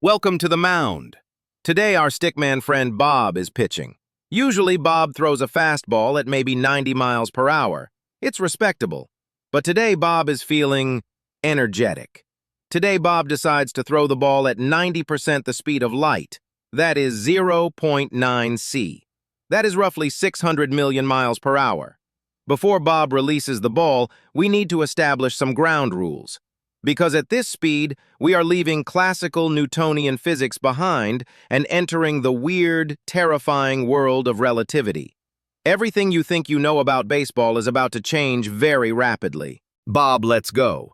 Welcome to the mound. Today our stickman friend Bob is pitching. Usually Bob throws a fastball at maybe 90 miles per hour. It's respectable. But today Bob is feeling energetic. Today Bob decides to throw the ball at 90% the speed of light. That is 0.9 C. That is roughly 600 million miles per hour. Before Bob releases the ball, we need to establish some ground rules. Because at this speed, we are leaving classical Newtonian physics behind and entering the weird, terrifying world of relativity. Everything you think you know about baseball is about to change very rapidly. Bob lets go.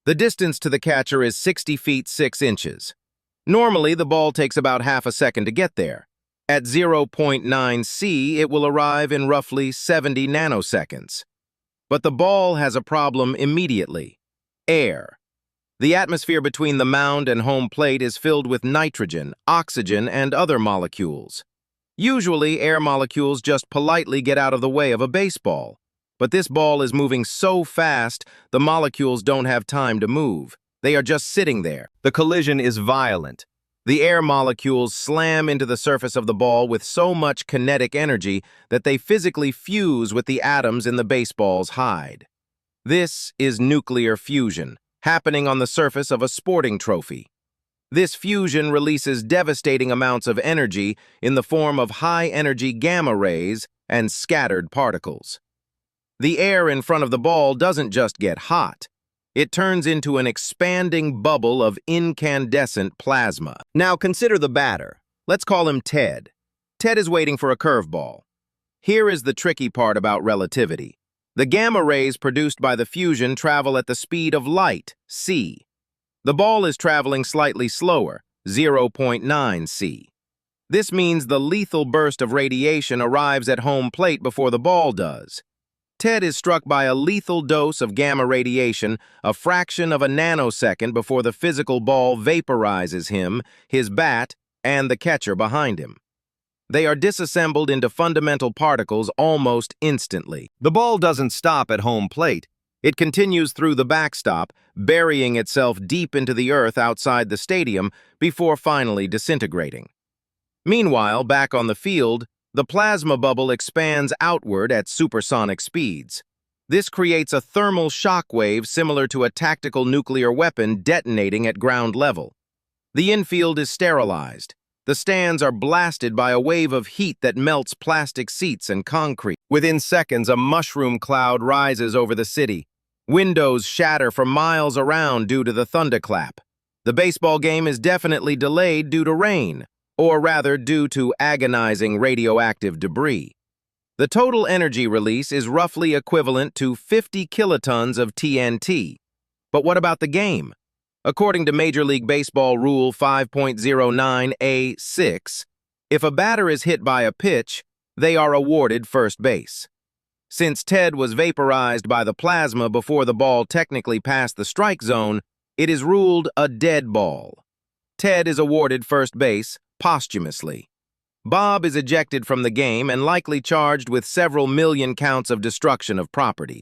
The distance to the catcher is 60 feet 6 inches. Normally, the ball takes about half a second to get there. At 0.9 C, it will arrive in roughly 70 nanoseconds. But the ball has a problem immediately. Air. The atmosphere between the mound and home plate is filled with nitrogen, oxygen, and other molecules. Usually, air molecules just politely get out of the way of a baseball. But this ball is moving so fast, the molecules don't have time to move. They are just sitting there. The collision is violent. The air molecules slam into the surface of the ball with so much kinetic energy that they physically fuse with the atoms in the baseball's hide. This is nuclear fusion, happening on the surface of a sporting trophy. This fusion releases devastating amounts of energy in the form of high-energy gamma rays and scattered particles. The air in front of the ball doesn't just get hot. It turns into an expanding bubble of incandescent plasma. Now consider the batter. Let's call him Ted. Ted is waiting for a curveball. Here is the tricky part about relativity. The gamma rays produced by the fusion travel at the speed of light, c. The ball is traveling slightly slower, 0.9 c. This means the lethal burst of radiation arrives at home plate before the ball does. Ted is struck by a lethal dose of gamma radiation a fraction of a nanosecond before the physical ball vaporizes him, his bat, and the catcher behind him. They are disassembled into fundamental particles almost instantly. The ball doesn't stop at home plate. It continues through the backstop, burying itself deep into the earth outside the stadium before finally disintegrating. Meanwhile, back on the field, the plasma bubble expands outward at supersonic speeds. This creates a thermal shock wave similar to a tactical nuclear weapon detonating at ground level. The infield is sterilized. The stands are blasted by a wave of heat that melts plastic seats and concrete. Within seconds, a mushroom cloud rises over the city. Windows shatter for miles around due to the thunderclap. The baseball game is definitely delayed due to rain, or rather due to agonizing radioactive debris. The total energy release is roughly equivalent to 50 kilotons of TNT. But what about the game? According to Major League Baseball Rule 5.09A6, if a batter is hit by a pitch, they are awarded first base. Since Ted was vaporized by the plasma before the ball technically passed the strike zone, it is ruled a dead ball. Ted is awarded first base posthumously. Bob is ejected from the game and likely charged with several million counts of destruction of property.